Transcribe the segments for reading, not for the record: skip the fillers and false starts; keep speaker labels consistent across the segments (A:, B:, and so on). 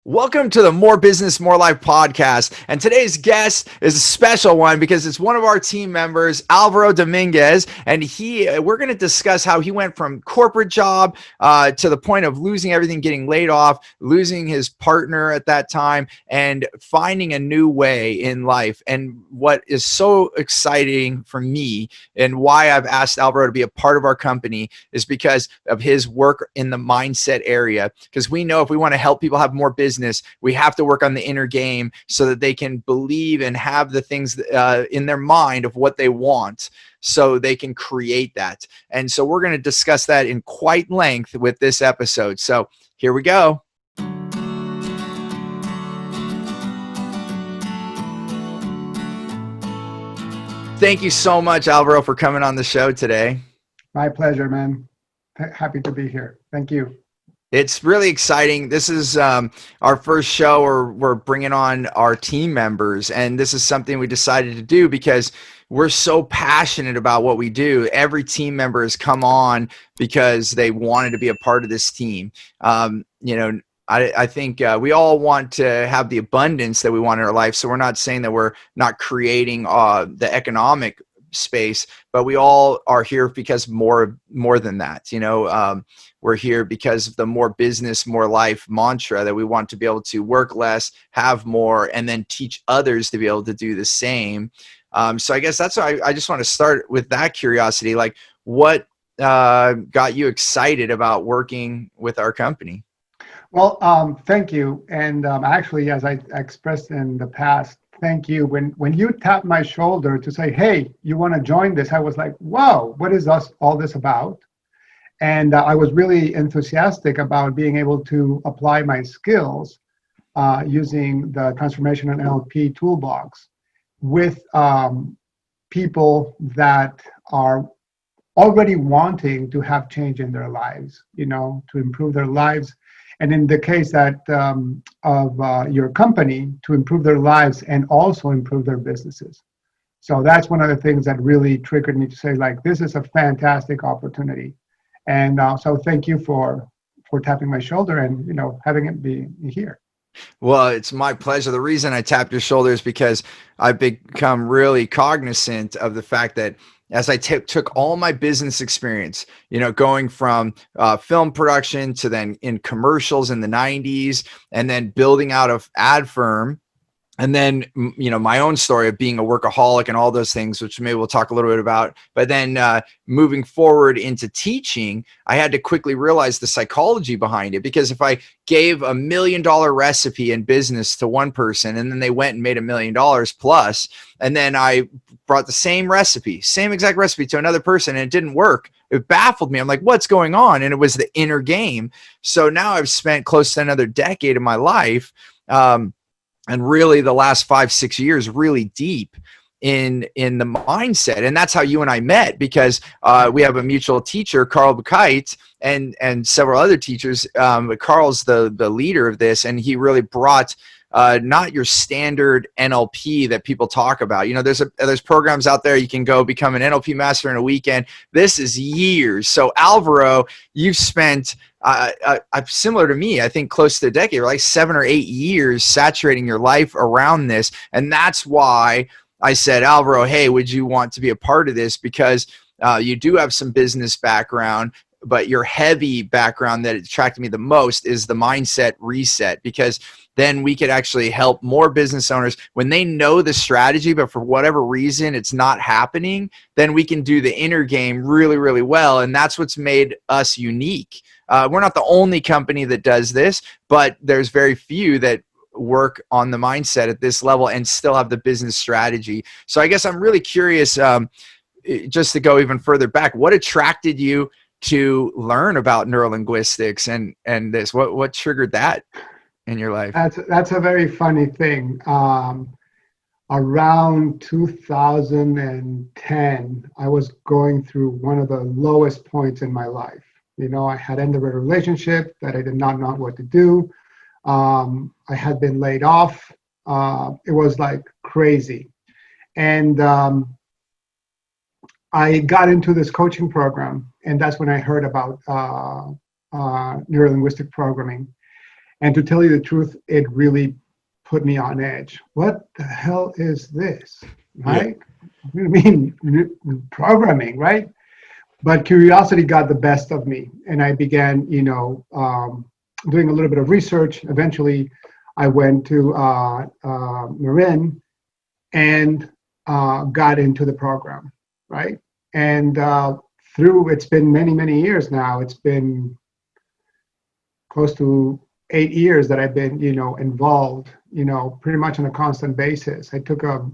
A: Welcome to the More Business, More Life podcast. And today's guest is a special one because it's one of our team members, Alvaro Dominguez. And we're going to discuss how he went from corporate job to the point of losing everything, getting laid off, losing his partner at that time, and finding a new way in life. And what is so exciting for me and why I've asked Alvaro to be a part of our company is because of his work in the mindset area. Because we know if we want to help people have more business, we have to work on the inner game so that they can believe and have the things in their mind of what they want so they can create that. And so we're going to discuss that in quite length with this episode. So here we go. Thank you so much, Alvaro, for coming on the show today.
B: My pleasure, man. Happy to be here. Thank you.
A: It's really exciting. This is our first show where we're bringing on our team members, and this is something we decided to do because we're so passionate about what we do. Every team member has come on because they wanted to be a part of this team. I think we all want to have the abundance that we want in our life, so we're not saying that we're not creating the economic space, but we all are here because more than that. We're here because of the more business, more life mantra that we want to be able to work less, have more, and then teach others to be able to do the same. So I guess that's why I just want to start with that curiosity. Like, what got you excited about working with our company?
B: Well, thank you. And actually, as I expressed in the past, thank you. When you tapped my shoulder to say, hey, you want to join this? I was like, whoa, what is all this about? And I was really enthusiastic about being able to apply my skills using the Transformation and NLP toolbox with people that are already wanting to have change in their lives, to improve their lives. And in the case of your company, to improve their lives and also improve their businesses. So that's one of the things that really triggered me to say, like, this is a fantastic opportunity. And so thank you for tapping my shoulder and, having it be here.
A: Well, it's my pleasure. The reason I tapped your shoulder is because I've become really cognizant of the fact that as I took all my business experience, going from film production to then in commercials in the 90s and then building out an ad firm. And then, my own story of being a workaholic and all those things, which maybe we'll talk a little bit about. But then moving forward into teaching, I had to quickly realize the psychology behind it. Because if I gave $1 million recipe in business to one person and then they went and made $1 million plus, and then I brought the same exact recipe to another person and it didn't work, it baffled me. I'm like, what's going on? And it was the inner game. So now I've spent close to another decade of my life and really the last 5-6 years really deep in the mindset. And that's how you and I met, because we have a mutual teacher, Carl Buchheit, and several other teachers. But Carl's the leader of this, and he really brought not your standard NLP that people talk about. There's programs out there you can go become an NLP master in a weekend. This is years. So Alvaro, you've spent similar to me, I think close to a decade, like 7 or 8 years saturating your life around this. And that's why I said, Alvaro, hey, would you want to be a part of this? Because you do have some business background, but your heavy background that attracted me the most is the mindset reset, because then we could actually help more business owners when they know the strategy, but for whatever reason it's not happening, then we can do the inner game really, really well. And that's what's made us unique. We're not the only company that does this, but there's very few that work on the mindset at this level and still have the business strategy. So I guess I'm really curious, just to go even further back, what attracted you to learn about neurolinguistics and this? What triggered that in your life?
B: That's a very funny thing. Around 2010, I was going through one of the lowest points in my life. I had ended a relationship that I did not know what to do. I had been laid off. It was like crazy. And I got into this coaching program, and that's when I heard about neurolinguistic programming. And to tell you the truth, it really put me on edge. What the hell is this?
A: Yeah.
B: Right? I mean, programming, right? But curiosity got the best of me, and I began, doing a little bit of research. Eventually, I went to Marin and got into the program, right? And through it's been many, many years now. It's been close to 8 years that I've been, involved, pretty much on a constant basis. I took a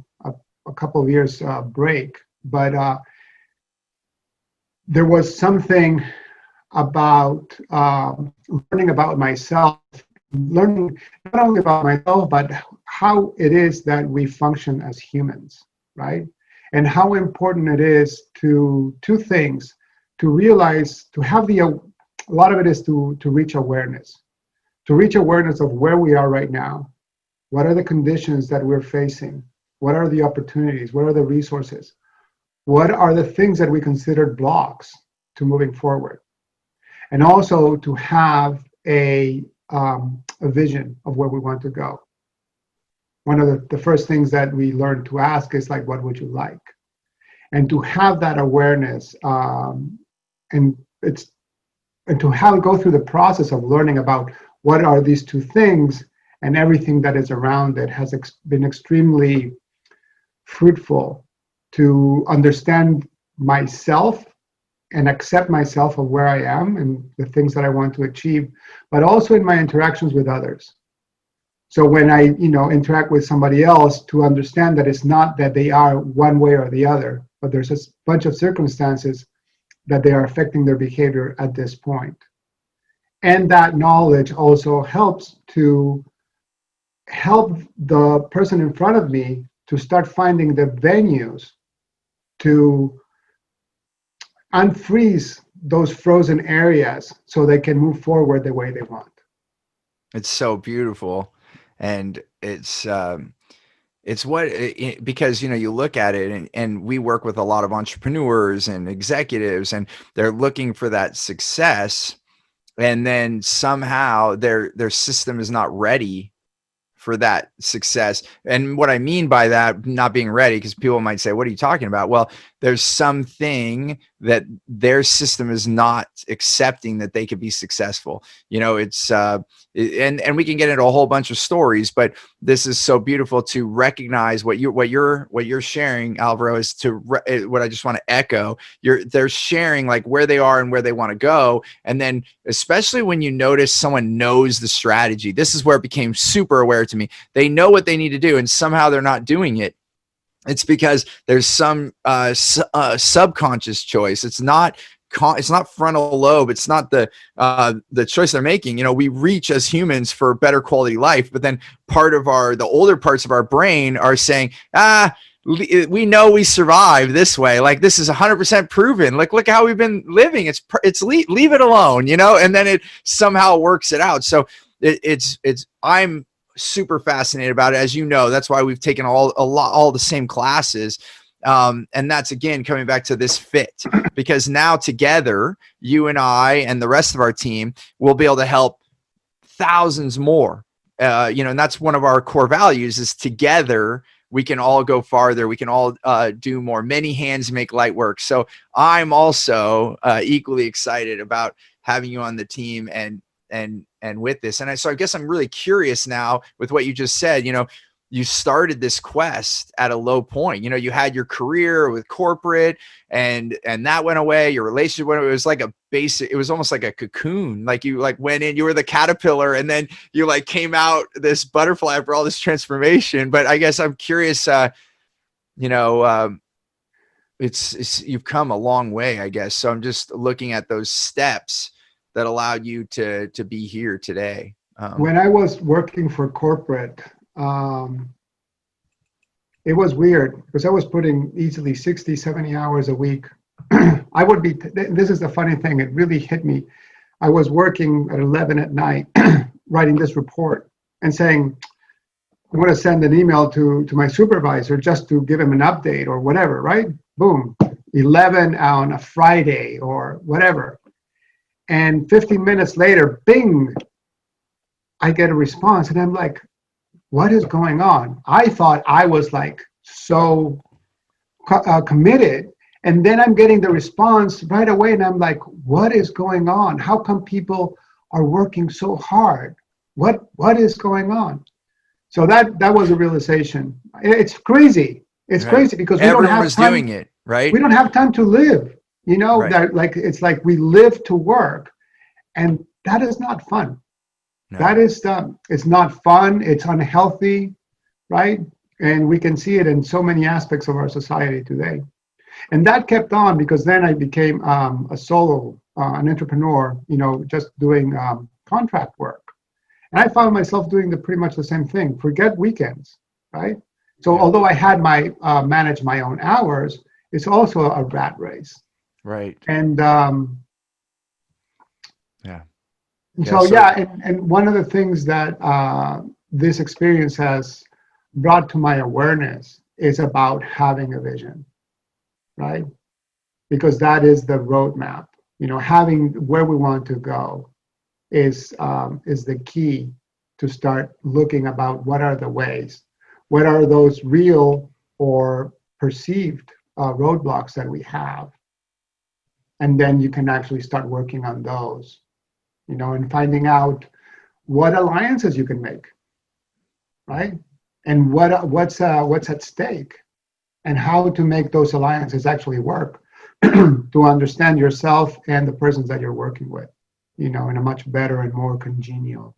B: couple of years break, but there was something about learning about myself, learning not only about myself, but how it is that we function as humans, right? And how important it is to two things, to realize, to have a lot of it is to reach awareness of where we are right now. What are the conditions that we're facing? What are the opportunities? What are the resources? What are the things that we considered blocks to moving forward? And also to have a vision of where we want to go. One of the first things that we learn to ask is like, what would you like? And to have that awareness, and to have go through the process of learning about what are these two things and everything that is around it has been extremely fruitful to understand myself and accept myself of where I am and the things that I want to achieve, but also in my interactions with others. So when I, interact with somebody else, to understand that it's not that they are one way or the other, but there's a bunch of circumstances that they are affecting their behavior at this point. And that knowledge also helps to help the person in front of me to start finding the venues to unfreeze those frozen areas so they can move forward the way they want.
A: It's so beautiful. And it's because, you look at it and we work with a lot of entrepreneurs and executives, and they're looking for that success. And then somehow their system is not ready for that success. And what I mean by that, not being ready, because people might say, what are you talking about? Well, there's something that their system is not accepting that they could be successful. It's and we can get into a whole bunch of stories, but this is so beautiful to recognize what you're sharing, Alvaro, is what I just want to echo. They're sharing like where they are and where they want to go. And then especially when you notice someone knows the strategy, this is where it became super aware to me. They know what they need to do and somehow they're not doing it. It's because there's some subconscious choice. It's not frontal lobe. It's not the choice they're making. We reach as humans for better quality life, but then the older parts of our brain are saying, we know we survive this way. Like, this is 100% proven. Like, look how we've been living. Leave it alone, and then it somehow works it out. So I'm super fascinated about it. As you know, that's why we've taken all the same classes. And that's, again, coming back to this fit, because now together, you and I and the rest of our team will be able to help thousands more. And that's one of our core values, is together we can all go farther. We can all do more. Many hands make light work. So I'm also equally excited about having you on the team and with this. And so I guess I'm really curious now with what you just said. You started this quest at a low point. You had your career with corporate and that went away. Your relationship went away. It was like it was almost like a cocoon. Like you went in, you were the caterpillar, and then you came out this butterfly for all this transformation. But I guess I'm curious, it's you've come a long way, I guess. So I'm just looking at those steps that allowed you to be here today.
B: When I was working for corporate, it was weird because I was putting easily 60, 70 hours a week. This is the funny thing, it really hit me. I was working at 11 at night, writing this report and saying, I want to send an email to my supervisor just to give him an update or whatever, right? Boom, 11 on a Friday or whatever. And 15 minutes later, bing, I get a response and I'm like, what is going on? I thought I was like so committed. And then I'm getting the response right away. And I'm like, what is going on? How come people are working so hard? What is going on? So that was a realization. It's crazy. It's
A: Right.
B: crazy because we don't
A: Everyone
B: have
A: was doing
B: time.
A: it,
B: We
A: right?
B: don't have time to live. You know,
A: Right.
B: that like it's like we live to work, and that is not fun. That
A: No.
B: is it's not fun. It's unhealthy, right? And we can see it in so many aspects of our society today. And that kept on because then I became a solo, an entrepreneur. You know, just doing contract work. And I found myself doing pretty much the same thing. Forget weekends, right? So
A: Yeah.
B: although I had my manage my own hours, it's also a rat race.
A: Right.
B: And
A: Yeah. Yeah.
B: so
A: So
B: yeah, and one of the things that this experience has brought to my awareness is about having a vision, right? Because that is the roadmap. You know, having where we want to go is the key to start looking about what are the ways, what are those real or perceived roadblocks that we have, and then you can actually start working on those, you know, and finding out what alliances you can make, right, and what's at stake, and how to make those alliances actually work to understand yourself and the persons that you're working with, you know, in a much better and more congenial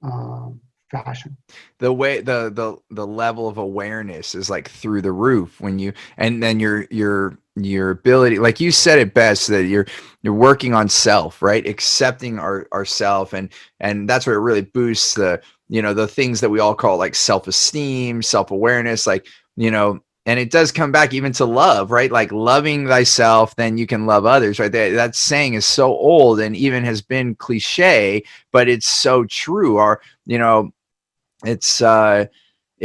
B: um, fashion.
A: the way the level of awareness is like through the roof when you, and then your ability, like you said it best, that you're working on self, right? Accepting ourself, and that's what it really boosts the, you know, the things that we all call like self-esteem, self-awareness, like, you know, and it does come back even to love, right? Like loving thyself, then you can love others, right? That saying is so old and even has been cliche, but it's so true. Our, you know, it's it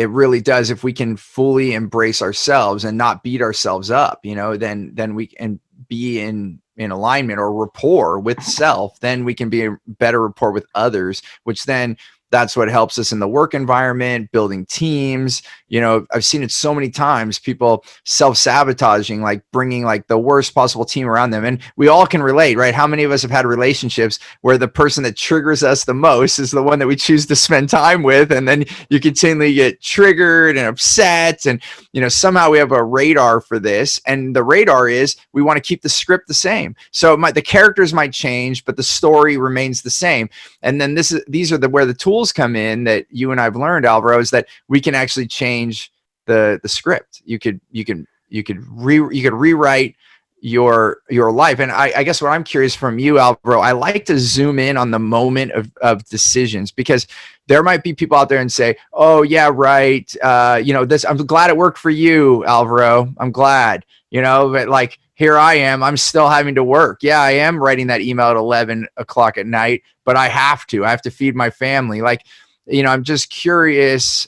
A: really does. If we can fully embrace ourselves and not beat ourselves up, you know, then we can be in alignment or rapport with self, then we can be a better rapport with others, which then that's what helps us in the work environment, building teams. You know, I've seen it so many times, people self-sabotaging, like bringing like the worst possible team around them. And we all can relate, right? How many of us have had relationships where the person that triggers us the most is the one that we choose to spend time with, and then you continually get triggered and upset, and you know, somehow we have a radar for this, and the radar is we want to keep the script the same. So the characters might change, but the story remains the same. And then these are where the tools come in that you and I've learned, Alvaro, is that we can actually change the script. You could rewrite your life. And I guess what I'm curious from you, Alvaro, I like to zoom in on the moment of decisions, because there might be people out there and say, oh yeah, right. You know, this, I'm glad it worked for you, Alvaro. I'm glad, you know, but like, here I am, I'm still having to work. Yeah, I am writing that email at 11 o'clock at night, but I have to feed my family. Like, you know, I'm just curious,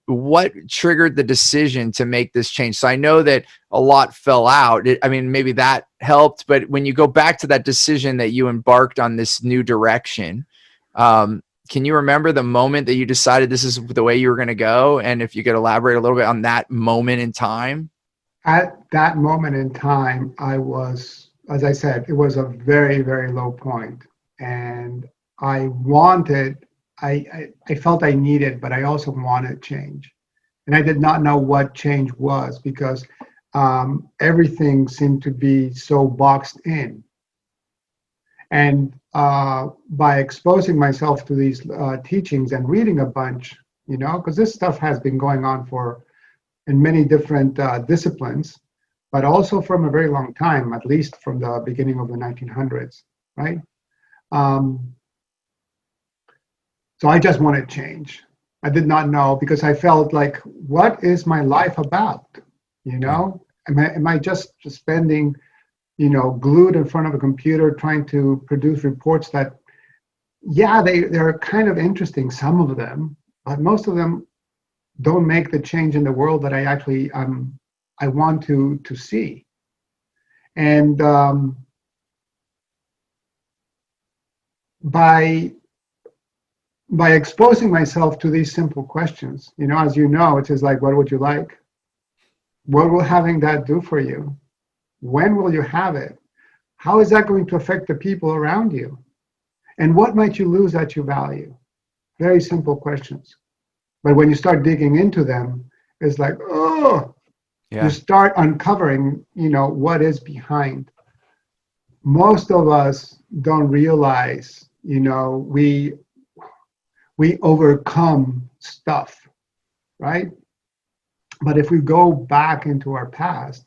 A: what triggered the decision to make this change? So I know that a lot fell out. I mean, maybe that helped, but when you go back to that decision that you embarked on this new direction, can you remember the moment that you decided this is the way you were going to go? And if you could elaborate a little bit on that moment in time.
B: At that moment in time, I was, as I said, it was a very, very low point. And I wanted, I felt I needed, but I also wanted change. And I did not know what change was because everything seemed to be so boxed in. And by exposing myself to these teachings and reading a bunch, you know, because this stuff has been going on for in many different disciplines, but also from a very long time, at least from the beginning of the 1900s, right? Um, so I just wanted change. I did not know because I felt like, what is my life about? You
A: Yeah.
B: know, am I just spending, you know, glued in front of a computer trying to produce reports that, yeah, they're kind of interesting, some of them, but most of them don't make the change in the world that I actually I want to see. And by by exposing myself to these simple questions, as you know, it is like, what would you like? What will having that do for you? When will you have it? How is that going to affect the people around you? And what might you lose that you value? Very simple questions. But when you start digging into them, it's like, oh, you
A: Yeah.
B: start uncovering, what is behind. Most of us don't realize, we overcome stuff, right? But if we go back into our past,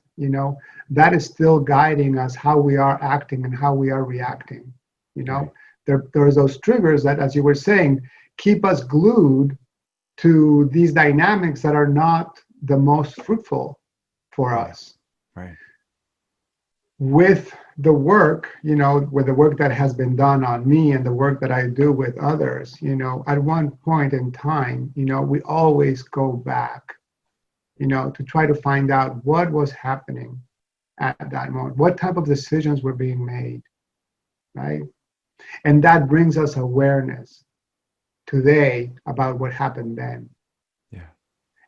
B: that is still guiding us how we are acting and how we are reacting. You
A: Right.
B: know, there's those triggers that, as you were saying, keep us glued to these dynamics that are not the most fruitful for
A: Yeah.
B: us.
A: Right.
B: With the work, with the work that has been done on me and the work that I do with others, at one point in time, we always go back, to try to find out what was happening at that moment, what type of decisions were being made, right? And that brings us awareness today about what happened then.
A: Yeah.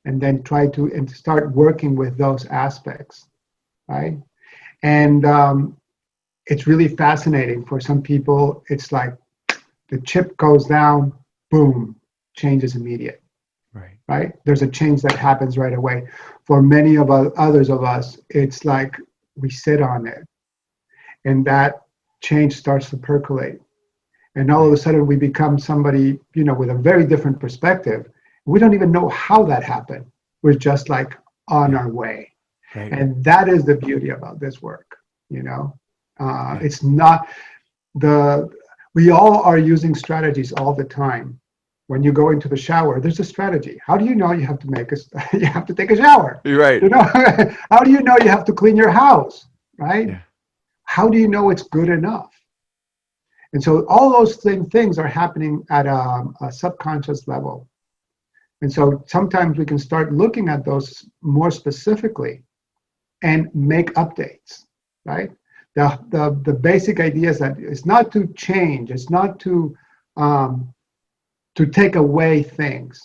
B: And then try to and start working with those aspects, right? And it's really fascinating. For some people, it's like the chip goes down, boom, change is immediate,
A: Right.
B: right? There's a change that happens right away. For many of others of us, it's like we sit on it, and that change starts to percolate. And all of a
A: Right.
B: sudden, we become somebody, with a very different perspective. We don't even know how that happened. We're just like on
A: Yeah.
B: our way.
A: Right.
B: And that is the beauty about this work.
A: Yeah.
B: It's not the we all are using strategies all the time. When you go into the shower, there's a strategy. How do you know you have to you have to take a shower?
A: You're right.
B: How do you know you have to clean your house? Right?
A: Yeah.
B: How do you know it's good enough? And so all those things are happening at a subconscious level. And so sometimes we can start looking at those more specifically and make updates, right? The basic idea is that it's not to change, it's not to take away things.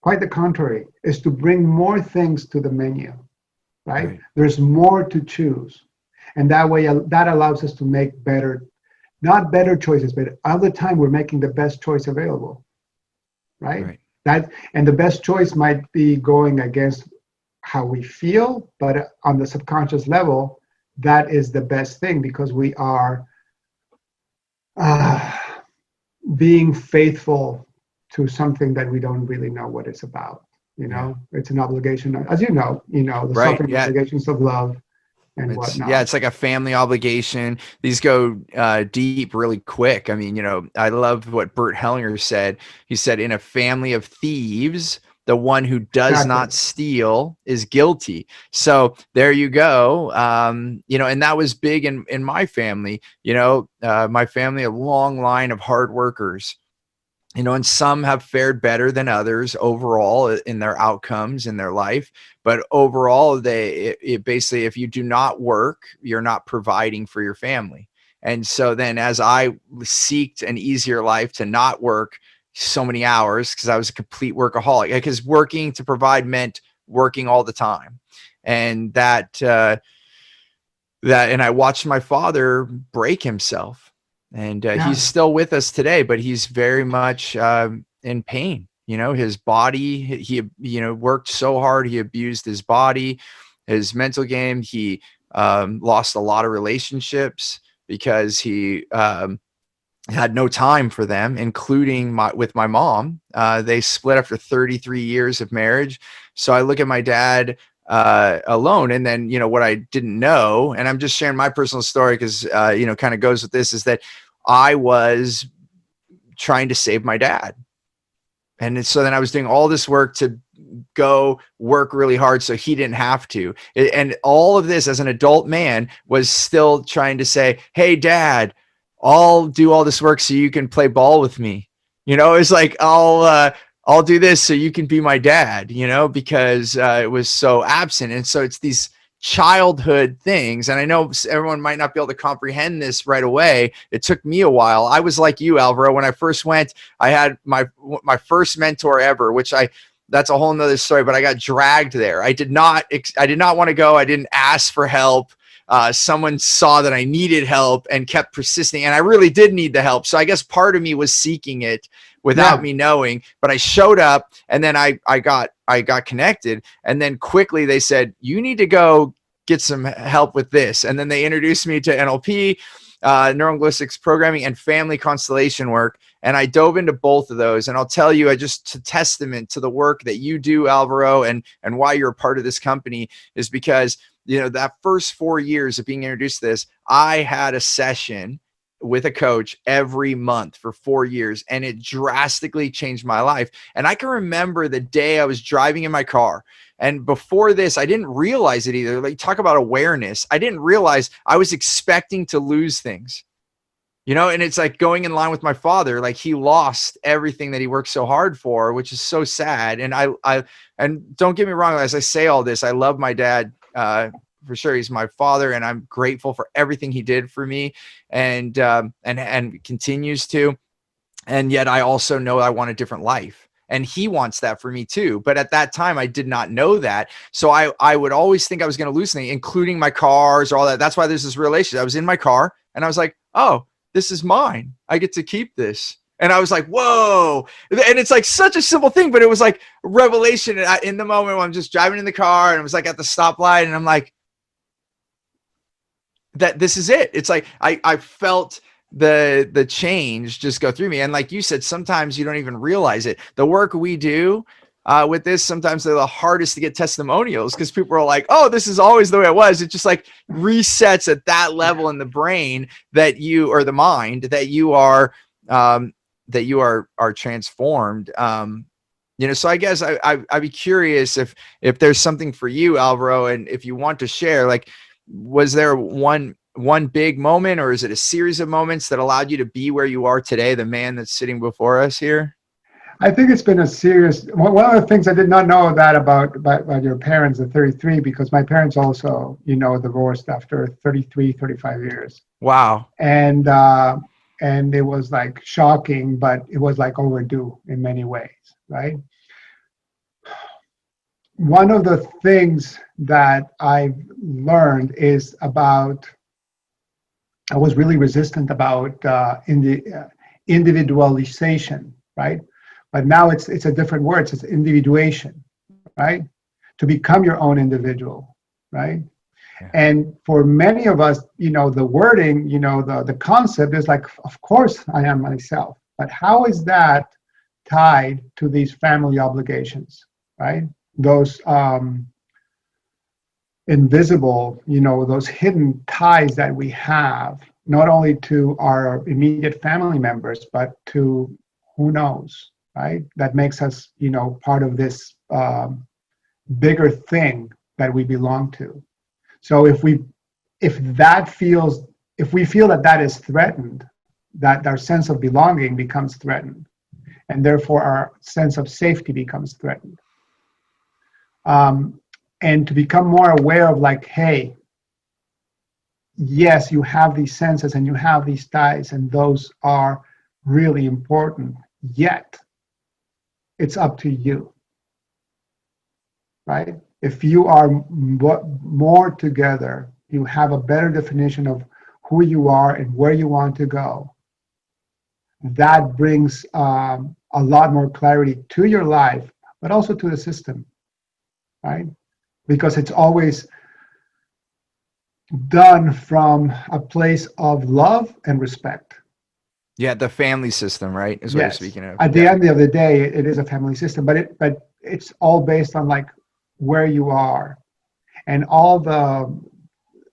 B: Quite the contrary, is to bring more things to the menu, right?
A: Right.
B: There's more to choose. And that way, that allows us to make better, not better choices, but all the time we're making the best choice available, right?
A: Right.
B: And the best choice might be going against how we feel, but on the subconscious level, that is the best thing because we are uh, being faithful to something that we don't really know what it's about.
A: Yeah.
B: It's an obligation, as the
A: Right.
B: suffering
A: Yeah.
B: obligations of love and
A: Yeah,
B: whatnot.
A: it's like a family obligation. These go deep really quick. I mean, I love what Bert Hellinger said. He said, in a family of thieves, the one who does
B: Exactly.
A: not steal is guilty. So there you go. And that was big in my family. My family, a long line of hard workers. And some have fared better than others overall in their outcomes in their life. But overall, it basically, if you do not work, you're not providing for your family. And so then as I seeked an easier life to not work so many hours, because I was a complete workaholic, because working to provide meant working all the time. And and I watched my father break himself, and he's
B: Yeah.
A: still with us today, but he's very much in pain. His body, he worked so hard, he abused his body, his mental game. He lost a lot of relationships because he had no time for them, including with my mom. They split after 33 years of marriage. So I look at my dad alone, and then what I didn't know, and I'm just sharing my personal story because kind of goes with this, is that I was trying to save my dad. And so then I was doing all this work to go work really hard so he didn't have to. And all of this as an adult man was still trying to say, hey, dad, I'll do all this work so you can play ball with me. It's like, I'll do this so you can be my dad, because it was so absent. And so it's these childhood things. And I know everyone might not be able to comprehend this right away. It took me a while. I was like you, Alvaro. When I first went, I had my first mentor ever, which that's a whole nother story, but I got dragged there. I did not want to go. I didn't ask for help. Someone saw that I needed help and kept persisting, and I really did need the help. So I guess part of me was seeking it without me knowing, but I showed up, and then I got connected, and then quickly they said, you need to go get some help with this. And then they introduced me to NLP, neurolinguistics programming, and family constellation work. And I dove into both of those. And I'll tell you, I just a testament to the work that you do, Alvaro, and why you're a part of this company is because, that first 4 years of being introduced to this, I had a session with a coach every month for 4 years, and it drastically changed my life. And I can remember the day I was driving in my car, and before this, I didn't realize it either. Like, talk about awareness. I didn't realize I was expecting to lose things, and it's like going in line with my father. Like, he lost everything that he worked so hard for, which is so sad. And and don't get me wrong, as I say all this, I love my dad, for sure. He's my father, and I'm grateful for everything he did for me, and continues to. And yet I also know I want a different life, and he wants that for me too. But at that time, I did not know that. So I would always think I was going to lose things, including my cars or all that. That's why there's this relationship. I was in my car, and I was like, oh, this is mine. I get to keep this. And I was like, whoa. And it's like such a simple thing, but it was like revelation in the moment when I'm just driving in the car, and it was like at the stoplight, and I'm like, that this is it. It's like I felt the change just go through me. And like you said, sometimes you don't even realize it. The work we do with this, sometimes they're the hardest to get testimonials, because people are like, oh, this is always the way it was. It just like resets at that level in the brain that you, or the mind, that you are transformed. So I guess I'd be curious if there's something for you, Alvaro, and if you want to share, like, was there one big moment, or is it a series of moments that allowed you to be where you are today, the man that's sitting before us here?
B: I think it's been a serious, one of the things I did not know that about your parents at 33, because my parents also, divorced after 35 years.
A: Wow.
B: And it was like shocking, but it was like overdue in many ways, right? One of the things that I've learned is about, I was really resistant about individualization, right? But now it's a different word. It's individuation, right? To become your own individual, right? Yeah. And for many of us, the wording, the concept is like, of course I am myself. But how is that tied to these family obligations, right? Those invisible, those hidden ties that we have, not only to our immediate family members, but to who knows, right? That makes us, part of this bigger thing that we belong to. So if we feel that is threatened, that our sense of belonging becomes threatened, and therefore our sense of safety becomes threatened. And to become more aware of, like, hey, yes, you have these senses and you have these ties, and those are really important, yet it's up to you, right? If you are more together, you have a better definition of who you are and where you want to go. That brings a lot more clarity to your life, but also to the system, right? Because it's always done from a place of love and respect.
A: Yeah, the family system, right? Is what you're speaking of.
B: At the end of the day, it is a family system, but it's all based on, like, where you are and all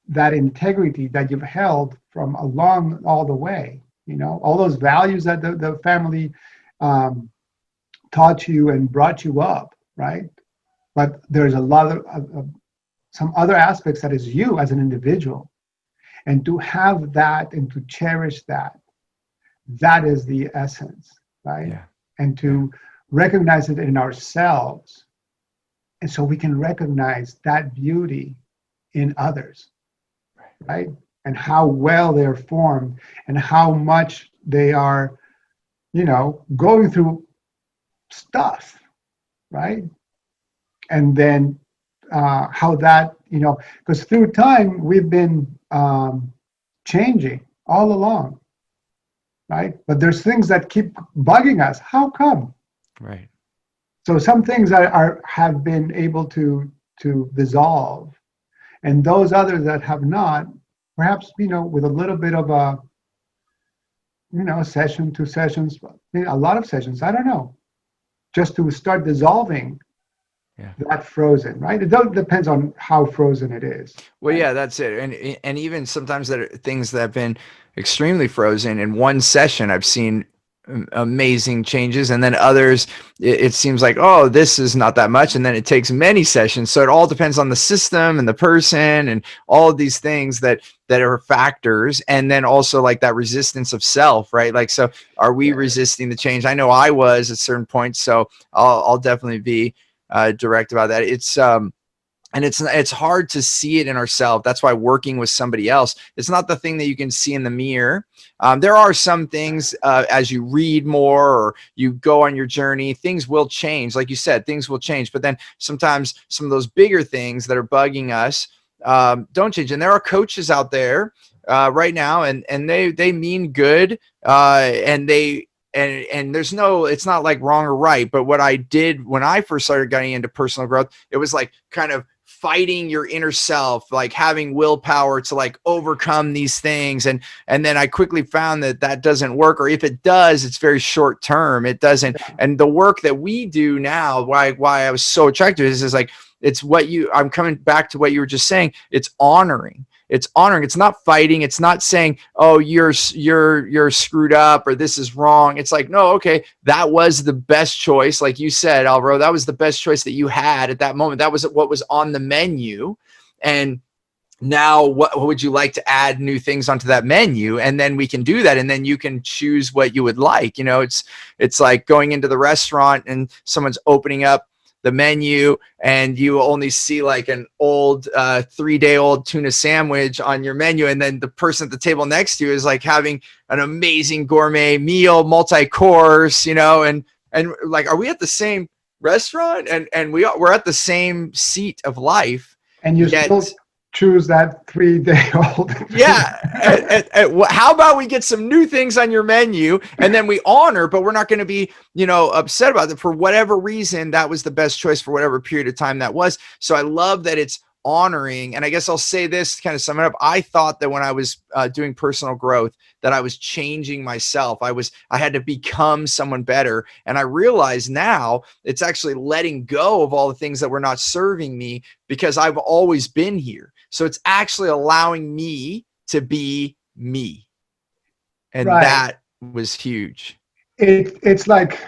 B: that integrity that you've held from along all the way. All those values that the family taught you and brought you up, right? But there's a lot of some other aspects that is you as an individual. And to have that and to cherish that is the essence, right? Yeah. And to recognize it in ourselves. And so we can recognize that beauty in others, right? And how well they're formed and how much they are, going through stuff, right? And then how that, because through time we've been changing all along, right? But there's things that keep bugging us. How come?
A: Right.
B: So some things have been able to dissolve, and those others that have not, perhaps with a little bit of a session, 2 sessions, a lot of sessions, I don't know, just to start dissolving that frozen, right? It depends on how frozen it is.
A: Well,
B: right?
A: yeah, that's it. And even sometimes that are things that have been extremely frozen in one session, I've seen amazing changes, and then others, it seems like, oh, this is not that much, and then it takes many sessions. So it all depends on the system and the person and all of these things that are factors, and then also like that resistance of self, right? Like, so are we resisting the change? I know I was at certain points, so I'll definitely be direct about that. And it's hard to see it in ourselves. That's why working with somebody else, it's not the thing that you can see in the mirror. There are some things as you read more or you go on your journey, things will change. Like you said, things will change. But then sometimes some of those bigger things that are bugging us don't change. And there are coaches out there right now, and they mean good, and they and there's no, it's not like wrong or right. But what I did when I first started getting into personal growth, it was like kind of fighting your inner self, like having willpower to like overcome these things. And then I quickly found that doesn't work, or if it does, it's very short term. It doesn't. And the work that we do now, why I was so attracted to this, is like, it's what I'm coming back to what you were just saying. It's honoring. It's honoring. It's not fighting. It's not saying, oh, you're screwed up or this is wrong. It's like, no, okay, that was the best choice. Like you said, Alvaro, that was the best choice that you had at that moment. That was what was on the menu. And now what would you like to add new things onto that menu? And then we can do that. And then you can choose what you would like. It's like going into the restaurant and someone's opening up the menu and you only see like an old 3-day-old tuna sandwich on your menu, and then the person at the table next to you is like having an amazing gourmet meal, multi-course, and like, are we at the same restaurant? And we're at the same seat of life,
B: and you
A: yet
B: still choose that 3-day-old.
A: Yeah. How about we get some new things on your menu, and then we honor, but we're not going to be, upset about it. For whatever reason, that was the best choice for whatever period of time that was. So I love that it's honoring. And I guess I'll say this to kind of sum it up. I thought that when I was doing personal growth, that I was changing myself. I had to become someone better. And I realize now it's actually letting go of all the things that were not serving me, because I've always been here. So it's actually allowing me to be me. And
B: Right.
A: that was huge.
B: It's like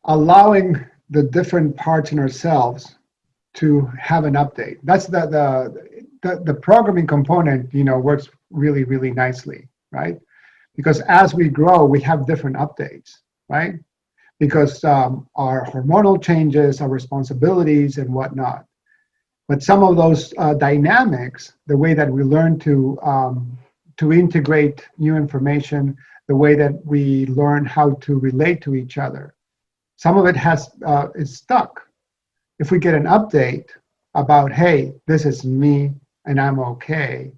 B: allowing the different parts in ourselves to have an update. That's the programming component, works really, really nicely, right? Because as we grow, we have different updates, right? Because our hormonal changes, our responsibilities, and whatnot. But some of those dynamics, the way that we learn to integrate new information, the way that we learn how to relate to each other, some of it is stuck. If we get an update about, hey, this is me and I'm okay,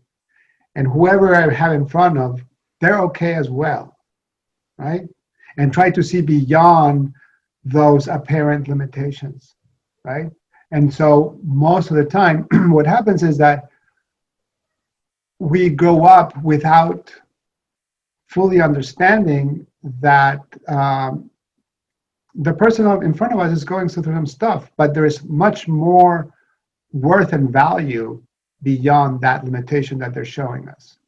B: and whoever I have in front of, they're okay as well, right? And try to see beyond those apparent limitations, right? And so most of the time, what happens is that we grow up without fully understanding that the person in front of us is going through some stuff, but there is much more worth and value beyond that limitation that they're showing us.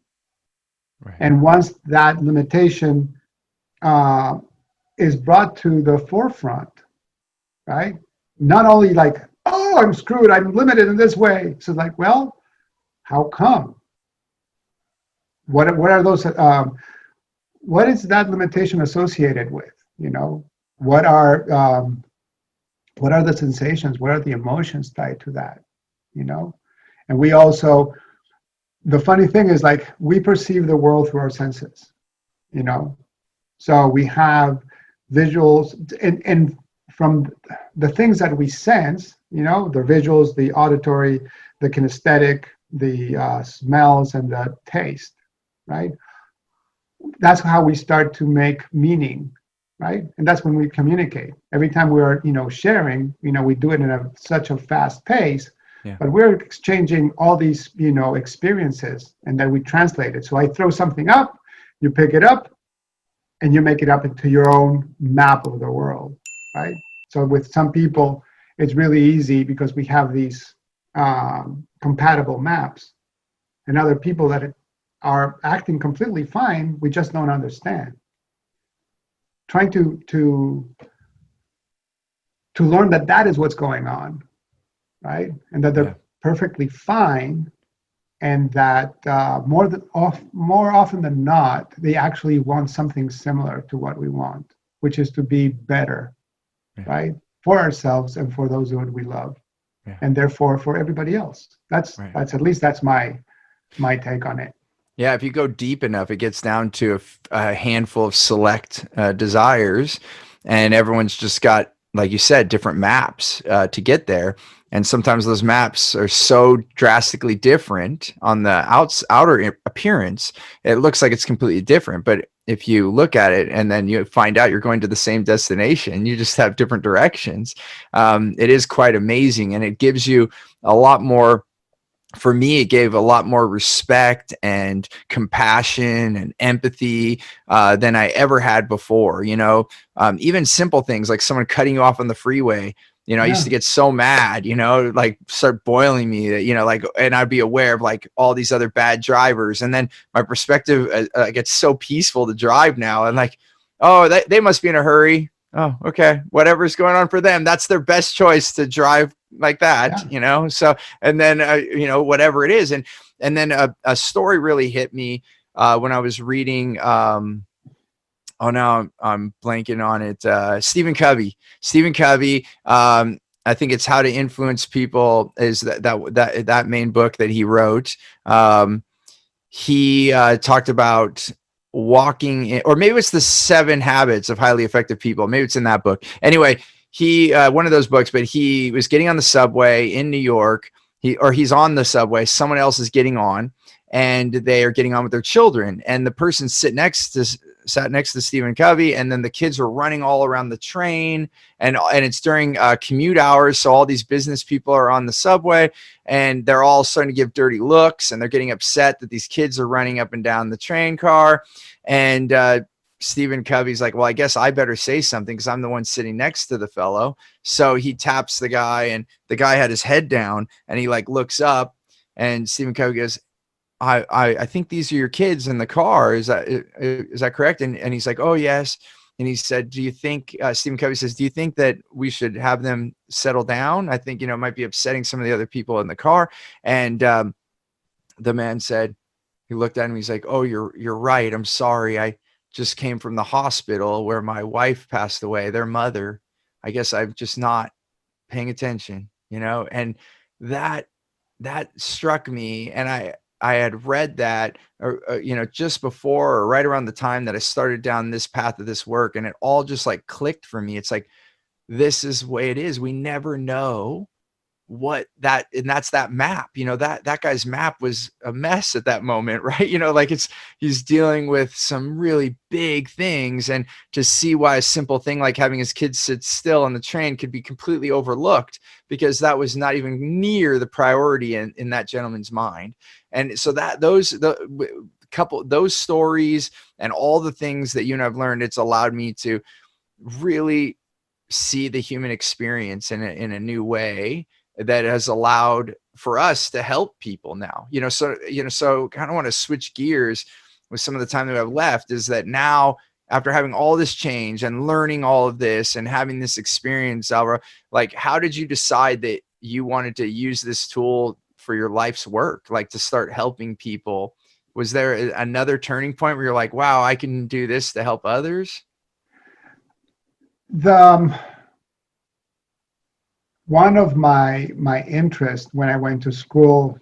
B: Right. And once that limitation is brought to the forefront, right? Not only like, oh, I'm screwed, I'm limited in this way. So like, well, how come? What are those? What is that limitation associated with? What are the sensations? What are the emotions tied to that? you know. And we also, the funny thing is, like, we perceive the world through our senses, you know. So we have visuals, and from the things that we sense, you know, the visuals, the auditory, the kinesthetic, the smells, and the taste, right? That's how we start to make meaning, right? And that's when we communicate. Every time we're, you know, sharing, you know, we do it in such a fast pace,
A: Yeah.
B: but we're exchanging all these, you know, experiences, and then we translate it. So I throw something up, you pick it up, and you make it up into your own map of the world, right? So with some people, it's really easy because we have these compatible maps, and other people that are acting completely fine, we just don't understand. Trying to learn that that is what's going on, right? And that
A: Yeah.
B: they're perfectly fine, and that more often than not, they actually want something similar to what we want, which is to be better,
A: Yeah.
B: right? For ourselves and for those that we love,
A: Yeah.
B: and therefore for everybody else. That's
A: Right.
B: that's at least that's my take on it.
A: Yeah, if you go deep enough, it gets down to a handful of select desires, and everyone's just got, like you said, different maps to get there. And sometimes those maps are so drastically different on the outer appearance, it looks like it's completely different. But if you look at it and then you find out you're going to the same destination, you just have different directions. It is quite amazing, and it gives you a lot more. For me, it gave a lot more respect and compassion and empathy than I ever had before. You know, even simple things like someone cutting you off on the freeway. You know, I used
B: Yeah,
A: to get so mad, you know, like start boiling me, you know, like, and I'd be aware of like all these other bad drivers. And then my perspective gets so peaceful to drive now. And like, oh, they must be in a hurry. Oh, okay. Whatever's going on for them, that's their best choice to drive like that,
B: yeah,
A: you know? So, and then, you know, whatever it is. And then a story really hit me when I was reading, oh, now I'm blanking on it. Stephen Covey. Stephen Covey. I think it's How to Influence People is that main book that he wrote. He talked about walking in, or maybe it's the 7 Habits of Highly Effective People. Maybe it's in that book. Anyway, he one of those books, but he was getting on the subway in New York. He's on the subway. Someone else is getting on, and they are getting on with their children. And the person sat next to Stephen Covey, and then the kids were running all around the train, and it's during commute hours, so all these business people are on the subway, and they're all starting to give dirty looks, and they're getting upset that these kids are running up and down the train car. And Stephen Covey's like, well, I guess I better say something because I'm the one sitting next to the fellow. So he taps the guy, and the guy had his head down, and he like looks up, and Stephen Covey goes, I think these are your kids in the car. Is that correct? And he's like, oh yes. And he said, do you think, Stephen Covey says, do you think that we should have them settle down? I think, you know, it might be upsetting some of the other people in the car. And the man said, he looked at him, he's like, oh, you're right. I'm sorry. I just came from the hospital where my wife passed away, their mother. I guess I'm just not paying attention, you know? And that struck me, and I had read that, you know, just before or right around the time that I started down this path of this work, and it all just like clicked for me. It's like, this is the way it is. We never know what that, and that's that map, you know, that guy's map was a mess at that moment, right? You know, like he's dealing with some really big things, and to see why a simple thing like having his kids sit still on the train could be completely overlooked because that was not even near the priority in that gentleman's mind. And so that those stories and all the things that you and I've learned, it's allowed me to really see the human experience in a new way that has allowed for us to help people now, you know. So, you know, so kind of want to switch gears with some of the time that we have left, is that now, after having all this change and learning all of this and having this experience, Alvaro, like, how did you decide that you wanted to use this tool for your life's work, like to start helping people? Was there another turning point where you're like, wow, I can do this to help others?
B: the one of my interests when I went to school,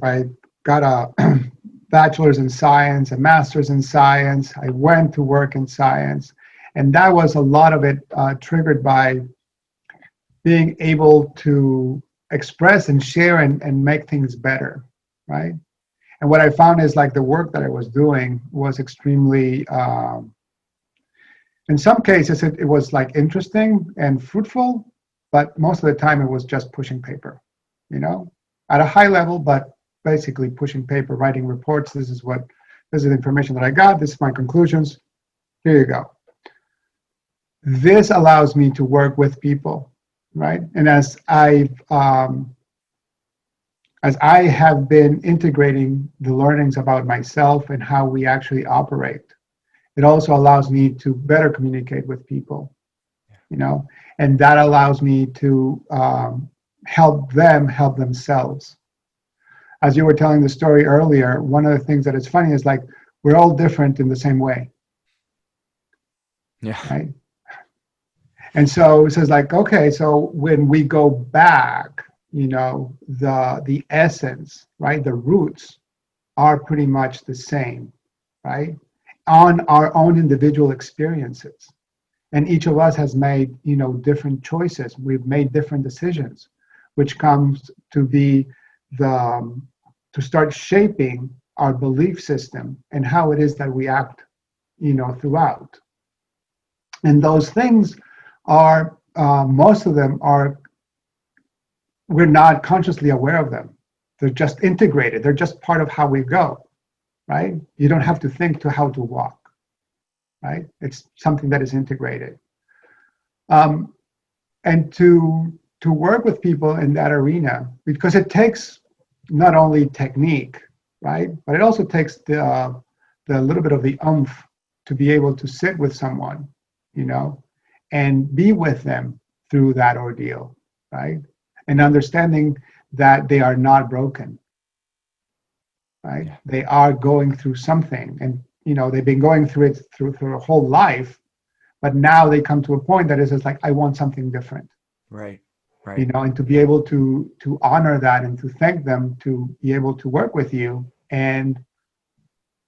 B: I got a bachelor's in science, a master's in science. I went to work in science, and that was a lot of it triggered by being able to express and share and make things better, right? And what I found is like the work that I was doing was extremely, in some cases, it was like interesting and fruitful, but most of the time it was just pushing paper, at a high level, but basically pushing paper, writing reports. This is the information that I got. This is my conclusions. Here you go. This allows me to work with people, right? And as I have been integrating the learnings about myself and how we actually operate, it also allows me to better communicate with people, and that allows me to help them help themselves. As you were telling the story earlier, one of the things that is funny is like we're all different in the same way.
A: Yeah.
B: Right. And so it says like, okay, so when we go back, the essence, right, the roots are pretty much the same, right, on our own individual experiences. And each of us has made, different choices. We've made different decisions, which comes to be to start shaping our belief system and how it is that we act, throughout. And those things are, most of them are, we're not consciously aware of them. They're just integrated. They're just part of how we go, right? You don't have to think to how to walk, right? It's something that is integrated. And to work with people in that arena, because it takes not only technique, right? But it also takes the little bit of the oomph to be able to sit with someone, and be with them through that ordeal, right? And understanding that they are not broken, right? Yeah. They are going through something, and they've been going through it through their whole life, but now they come to a point that is just like, I want something different.
A: Right.
B: And to be able to honor that and to thank them, to be able to work with you and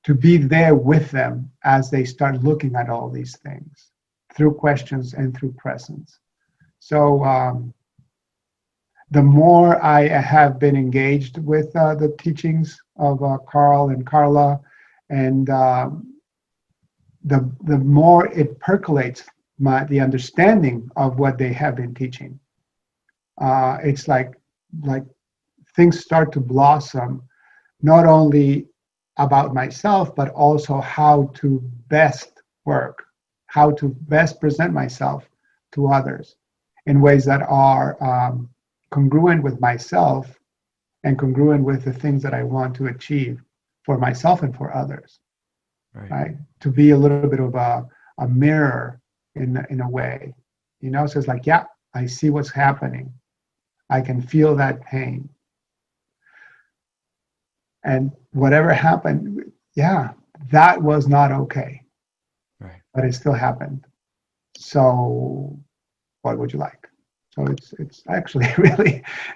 B: to be there with them as they start looking at all these things through questions and through presence. So the more I have been engaged with the teachings of Carl and Carla, and the more it percolates the understanding of what they have been teaching. It's like things start to blossom, not only about myself, but also how to best work, how to best present myself to others in ways that are congruent with myself and congruent with the things that I want to achieve for myself and for others. Right? To be a little bit of a mirror in a way, so it's like, yeah, I see what's happening. I can feel that pain. And whatever happened, yeah, that was not okay.
A: Right.
B: But it still happened. So what would you like? So it's actually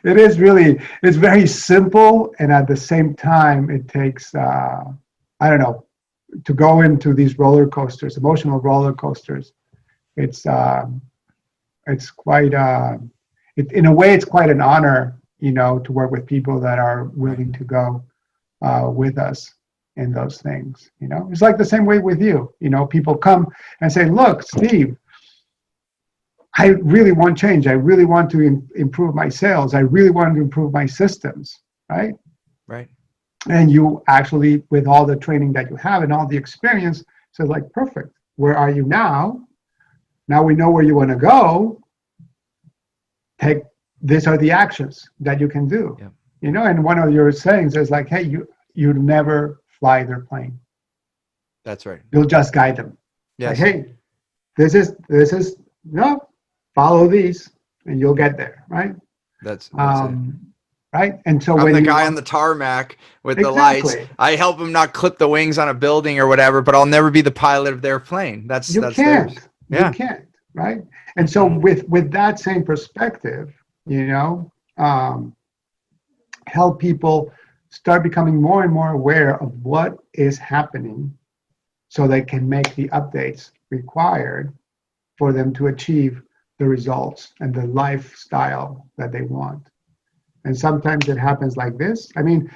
B: it's very simple, and at the same time it takes I don't know, to go into these roller coasters, emotional roller coasters. It's quite in a way it's quite an honor, to work with people that are willing to go with us in those things. It's like the same way with you. People come and say, look, Steve, I really want change. I really want to improve my sales. I really want to improve my systems, right?
A: Right.
B: And you actually, with all the training that you have and all the experience, so like, perfect. Where are you now? Now we know where you want to go. These are the actions that you can do.
A: Yeah.
B: And one of your sayings is like, hey, you never fly their plane.
A: That's right.
B: You'll just guide them.
A: Yes.
B: Like, hey, this is follow these and you'll get there, right?
A: That's it.
B: Right. And so
A: I'm
B: when
A: the guy on the tarmac with the
B: Exactly.
A: lights. I help them not clip the wings on a building or whatever, but I'll never be the pilot of their plane.
B: You
A: that's
B: can't.
A: theirs. Yeah.
B: You can't, right? And so with that same perspective, you know, help people start becoming more and more aware of what is happening so they can make the updates required for them to achieve the results and the lifestyle that they want. And sometimes it happens like this. I mean,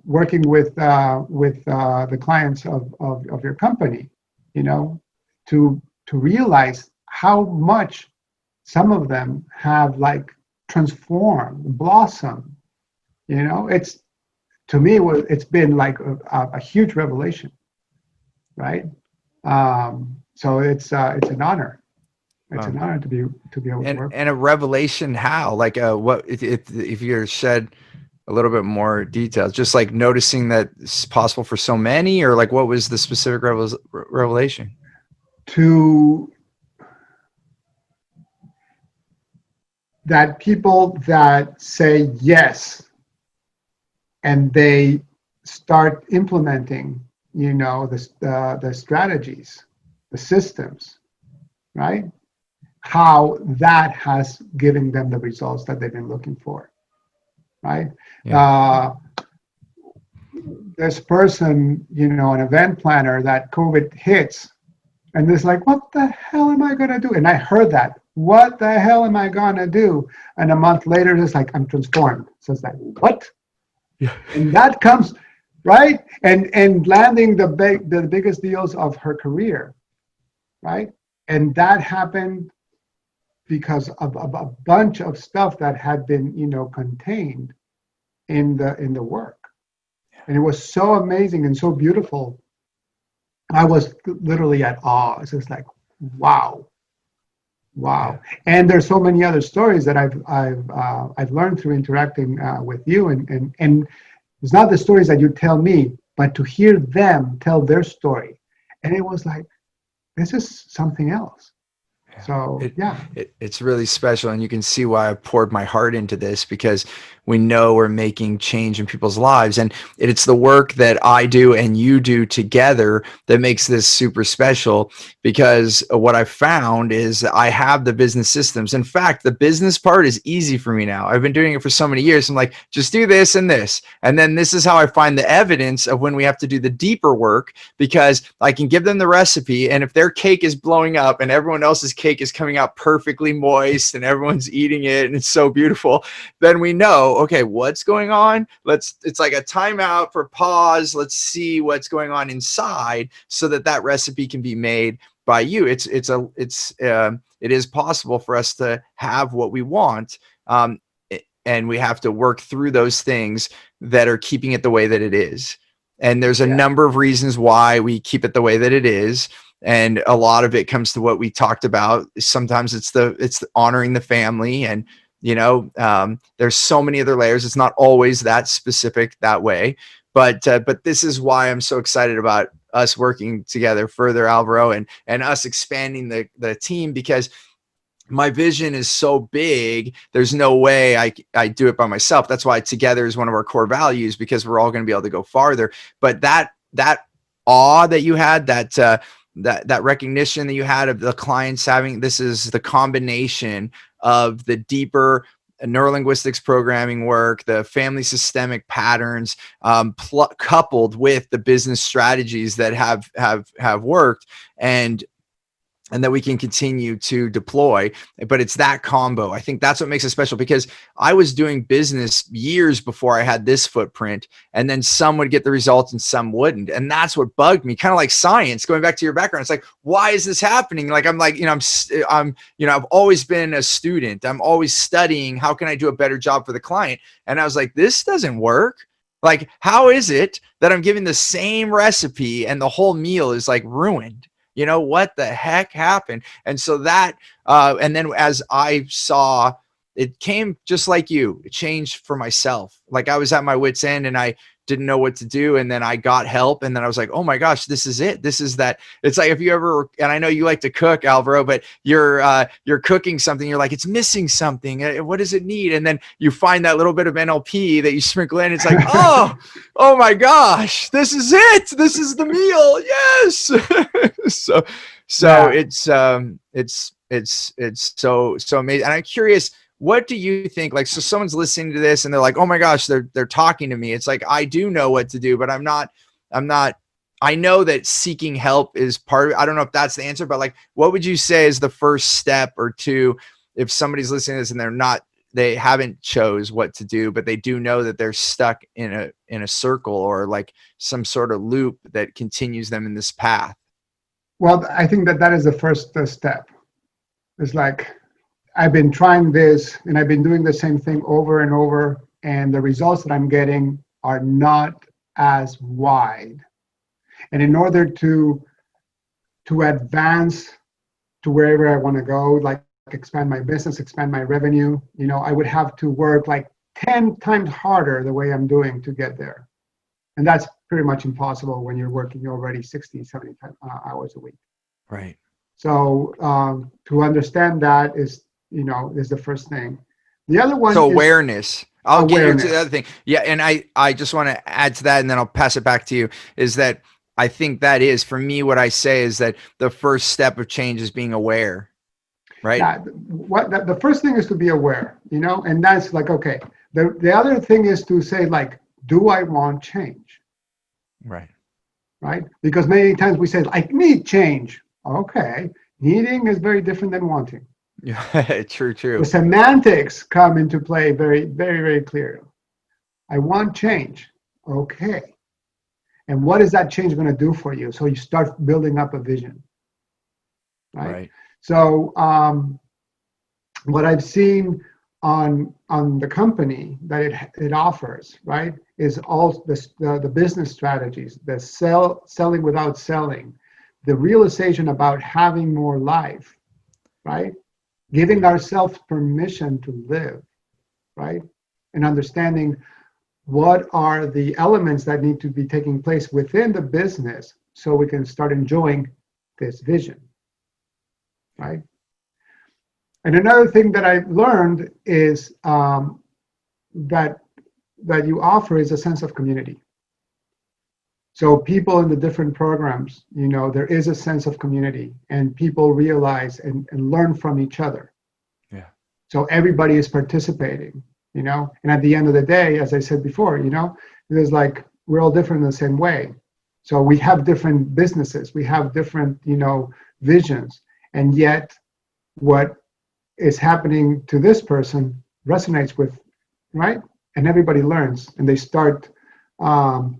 B: working with the clients of your company, you know, to realize how much some of them have like transformed, blossomed. You know, it's to me it's been like a huge revelation, right? So it's an honor. It's an honor to be able to work.
A: And a revelation, how, like, what if you shed a little bit more details, just like noticing that it's possible for so many, or like what was the specific revelation?
B: To that people that say yes and they start implementing, you know, the strategies, the systems, right? How that has given them the results that they've been looking for, right?
A: Yeah.
B: This person, you know, an event planner that COVID hits, and it's like, what the hell am I going to do? And I heard that, what the hell am I going to do? And a month later, it's like, I'm transformed. So it's like, what?
A: Yeah.
B: And that comes, right? And landing the biggest deals of her career, right? And that happened because of a bunch of stuff that had been, you know, contained in the work. And it was so amazing and so beautiful. I was literally at awe. It's just like, wow, wow. And there's so many other stories that I've learned through interacting with you, and it's not the stories that you tell me, but to hear them tell their story, and it was like, this is something else. So
A: it's really special, and you can see why I poured my heart into this, because we know we're making change in people's lives, and it's the work that I do and you do together that makes this super special. Because what I found is I have the business systems. In fact, the business part is easy for me now. I've been doing it for so many years. I'm like, just do this and this, and then this is how I find the evidence of when we have to do the deeper work, because I can give them the recipe, and if their cake is blowing up and everyone else's cake is coming out perfectly moist and everyone's eating it and it's so beautiful, then we know, okay, what's going on? It's like a timeout for pause. Let's see what's going on inside, so that that recipe can be made by you. It is possible for us to have what we want. And we have to work through those things that are keeping it the way that it is. And there's a number of reasons why we keep it the way that it is. And a lot of it comes to what we talked about. Sometimes it's honoring the family, and there's so many other layers. It's not always that specific that way, but this is why I'm so excited about us working together further, Alvaro, and us expanding the team, because my vision is so big. There's no way I do it by myself. That's why together is one of our core values, because we're all going to be able to go farther. But that awe that you had, that recognition that you had of the clients having, this is the combination of the deeper neurolinguistics programming work, the family systemic patterns, coupled with the business strategies that have worked, and that we can continue to deploy. But it's that combo. I think that's what makes it special, because I was doing business years before I had this footprint, and then some would get the results and some wouldn't. And that's what bugged me, kind of like science, going back to your background. It's like, why is this happening? Like, I've always been a student. I'm always studying. How can I do a better job for the client? And I was like, this doesn't work. Like, how is it that I'm giving the same recipe and the whole meal is like ruined? What the heck happened? And so that, and then as I saw, it came just like you, it changed for myself. Like, I was at my wit's end and I didn't know what to do. And then I got help. And then I was like, oh my gosh, this is it. This is that. It's like, if you ever, and I know you like to cook, Alvaro, but you're cooking something, you're like, it's missing something. What does it need? And then you find that little bit of NLP that you sprinkle in. It's like, oh my gosh, this is it. This is the meal. Yes. So it's so amazing. And I'm curious, what do you think? Like, so someone's listening to this and they're like, oh my gosh, they're talking to me. It's like, I do know what to do, but I'm not, I know that seeking help is part of it. I don't know if that's the answer, but like, what would you say is the first step or two if somebody's listening to this and they haven't chose what to do, but they do know that they're stuck in a circle or like some sort of loop that continues them in this path?
B: Well, I think that is the first step. It's like, I've been trying this and I've been doing the same thing over and over, and the results that I'm getting are not as wide. And in order to advance to wherever I want to go, like expand my business, expand my revenue, I would have to work like 10 times harder the way I'm doing to get there. And that's pretty much impossible when you're working already 60, 70 hours a week.
A: Right.
B: So to understand that is the first thing. The other one
A: is awareness. I'll
B: awareness.
A: get you to the other thing. Yeah. And I just want to add to that, and then I'll pass it back to you, is that I think that is, for me, what I say is that the first step of change is being aware. Right.
B: Yeah, the first thing is to be aware, and that's like, okay. The other thing is to say, like, do I want change?
A: Right.
B: Right. Because many times we say, I need change. Okay. Needing is very different than wanting.
A: Yeah, true.
B: The semantics come into play very, very, very clearly. I want change. Okay. And what is that change going to do for you? So you start building up a vision. Right. So what I've seen on the company that it offers, right, is all the business strategies, the selling without selling, the realization about having more life, right? Giving ourselves permission to live, right? And understanding what are the elements that need to be taking place within the business so we can start enjoying this vision, right? And another thing that I learned is that you offer is a sense of community. So people in the different programs, there is a sense of community, and people realize and learn from each other.
A: Yeah.
B: So everybody is participating, and at the end of the day, as I said before, there's like, we're all different in the same way. So we have different businesses, we have different, visions, and yet what is happening to this person resonates with, right? And everybody learns, and they start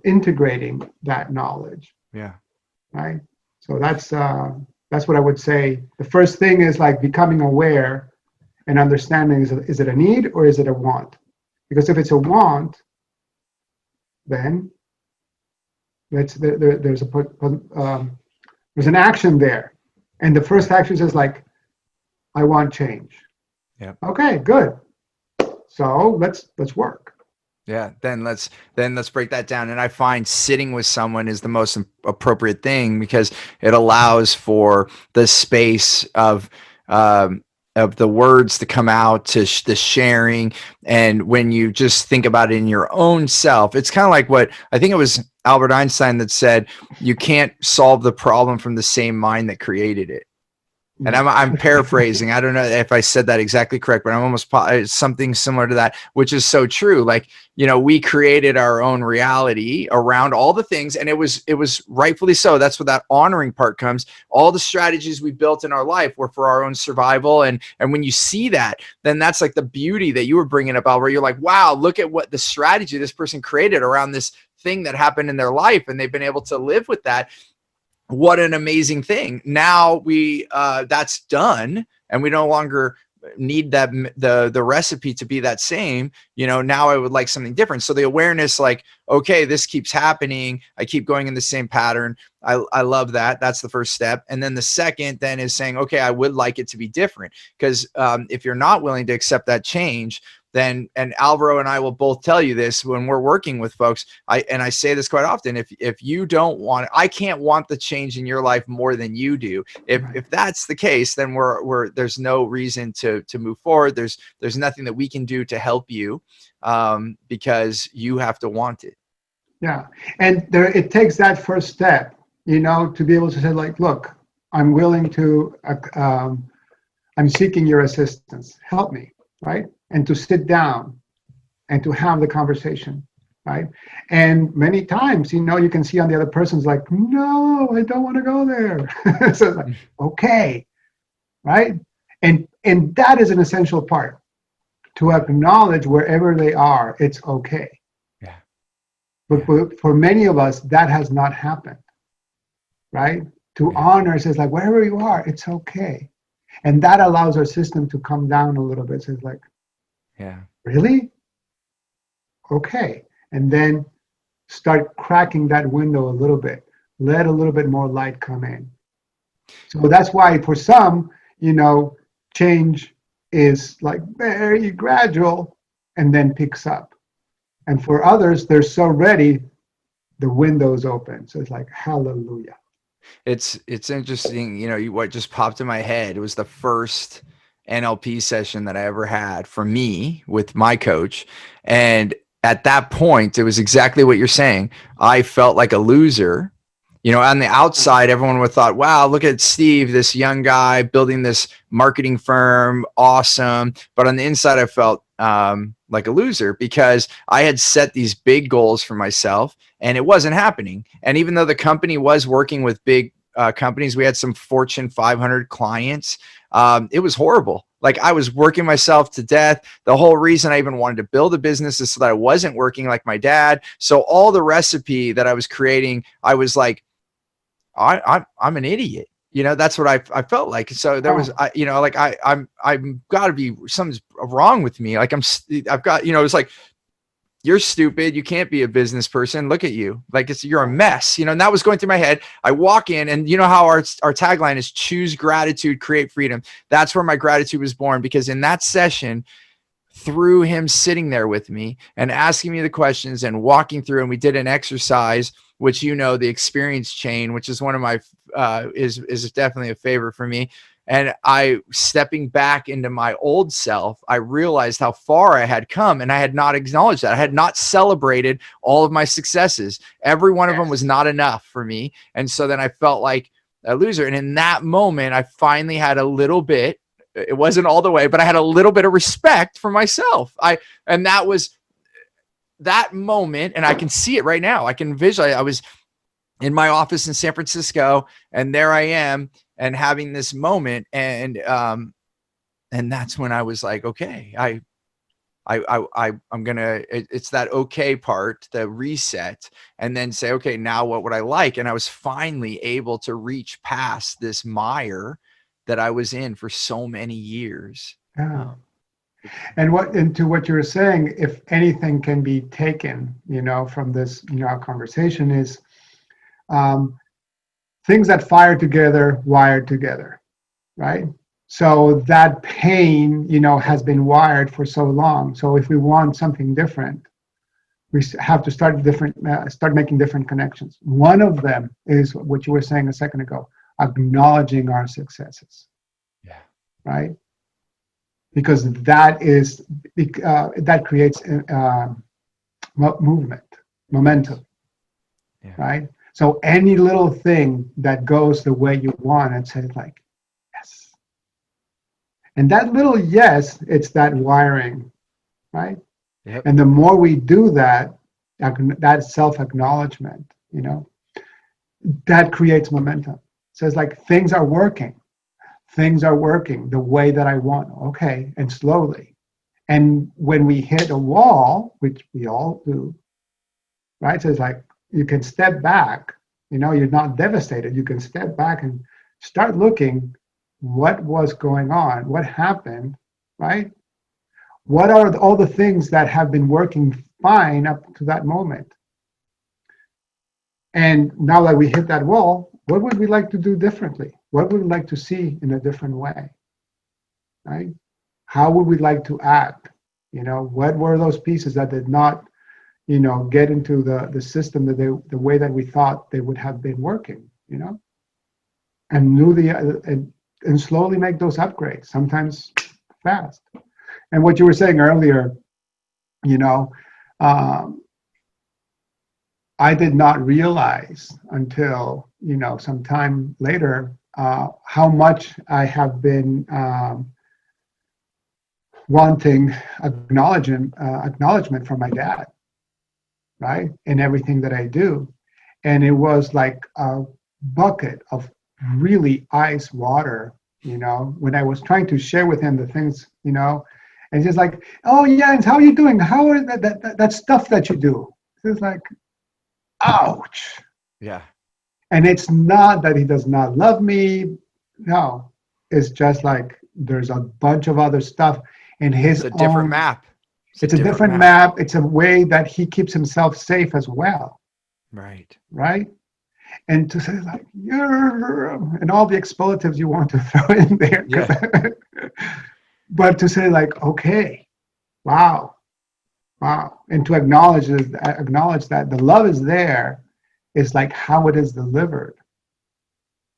B: integrating that knowledge.
A: Yeah.
B: Right. So that's what I would say. The first thing is like becoming aware and understanding, is it a need or is it a want? Because if it's a want, then there's an action there, and the first action is like, I want change.
A: Yeah.
B: Okay, good. So let's work.
A: Yeah, then let's break that down. And I find sitting with someone is the most appropriate thing, because it allows for the space of the words to come out, to the sharing. And when you just think about it in your own self, it's kind of like what I think it was Albert Einstein that said, you can't solve the problem from the same mind that created it. And I'm paraphrasing. I don't know if I said that exactly correct, but I'm almost something similar to that, which is so true. Like, we created our own reality around all the things, and it was rightfully so. That's where that honoring part comes. All the strategies we built in our life were for our own survival. And when you see that, then that's like the beauty that you were bringing up, where you're like, wow, look at what the strategy this person created around this thing that happened in their life, and they've been able to live with that. What an amazing thing. Now we that's done, and we no longer need that the recipe to be that same. Now I would like something different. So the awareness, like, okay, this keeps happening, I keep going in the same pattern. I love that. That's the first step. And then the second then is saying, okay, I would like it to be different. Because if you're not willing to accept that change, then, and Alvaro and I will both tell you this when we're working with folks, I say this quite often, if you don't want, I can't want the change in your life more than you do. If that's the case, then we're there's no reason to move forward. There's nothing that we can do to help you, because you have to want it.
B: Yeah. And it takes that first step, to be able to say, like, look, I'm willing to, I'm seeking your assistance. Help me. right? And to sit down and to have the conversation, right? And many times, you can see on the other person's like, no, I don't want to go there. So it's like, okay, right? And that is an essential part, to acknowledge wherever they are, it's okay.
A: Yeah.
B: But for many of us, that has not happened, right? To
A: Yeah.
B: honor says like, wherever you are, it's okay. And that allows our system to come down a little bit. So it's like,
A: Yeah.
B: really? Okay. And then start cracking that window a little bit. Let a little bit more light come in. So that's why for some, change is like very gradual and then picks up. And for others, they're so ready, the window's open. So it's like, hallelujah.
A: It's interesting, what just popped in my head. It was the first NLP session that I ever had for me with my coach. And at that point, it was exactly what you're saying. I felt like a loser. On the outside, everyone would have thought, wow, look at Steve, this young guy building this marketing firm. Awesome. But on the inside, I felt like a loser because I had set these big goals for myself and it wasn't happening. And even though the company was working with big companies, we had some Fortune 500 clients. It was horrible. Like I was working myself to death. The whole reason I even wanted to build a business is so that I wasn't working like my dad. So all the recipe that I was creating, I was like, I'm an idiot. That's what I felt like. So there was, I'm got to be, something's wrong with me. Like I've got, it's like, you're stupid. You can't be a business person. Look at you. Like you're a mess, and that was going through my head. I walk in and how our tagline is choose gratitude, create freedom. That's where my gratitude was born, because in that session, through him sitting there with me and asking me the questions and walking through, and we did an exercise, which, the experience chain, which is one of my, is definitely a favorite for me. And I, stepping back into my old self, I realized how far I had come, and I had not acknowledged that. I had not celebrated all of my successes. Every one of them was not enough for me. And so then I felt like a loser. And in that moment, I finally had a little bit, it wasn't all the way, but I had a little bit of respect for myself. And that was that moment. And I can see it right now. I can visualize. I was in my office in San Francisco, and there I am, and having this moment. And that's when I was like, okay, I'm gonna, it's that okay part, the reset, and then say, okay, now what would I like? And I was finally able to reach past this mire that I was in for so many years.
B: Yeah. And to what you were saying, if anything can be taken, from this, our conversation is things that fire together, wired together, right? So that pain, has been wired for so long. So if we want something different, we have to start making different connections. One of them is what you were saying a second ago, acknowledging our successes.
A: Yeah.
B: Right? Because that creates movement, momentum. Yeah. Right? So any little thing that goes the way you want, and says like, yes. And that little yes, it's that wiring, right? Yep. And the more we do that self-acknowledgement, that creates momentum. So it's like things are working the way that I want. Okay, and slowly. And when we hit a wall, which we all do, right? So it's like you can step back, you're not devastated. You can step back and start looking what was going on, what happened, right? What are all the things that have been working fine up to that moment? And now that we hit that wall, what would we like to do differently? What would we like to see in a different way? Right? How would we like to act? What were those pieces that did not, get into the system the way that we thought they would have been working? And and slowly make those upgrades. Sometimes fast. And what you were saying earlier, I did not realize until, some time later, how much I have been wanting acknowledgement from my dad, right? In everything that I do. And it was like a bucket of really ice water, when I was trying to share with him the things, and he's like, oh yeah, and how are you doing? How are that stuff that you do? It's like, ouch.
A: Yeah.
B: And it's not that he does not love me. No, it's just like there's a bunch of other stuff in his
A: It's a different
B: own
A: map.
B: It's a different map. It's a way that he keeps himself safe as well.
A: Right.
B: Right. And to say like, and all the expletives you want to throw in there.
A: Yeah.
B: But to say like, okay, wow. And to acknowledge that the love is there is like how it is delivered.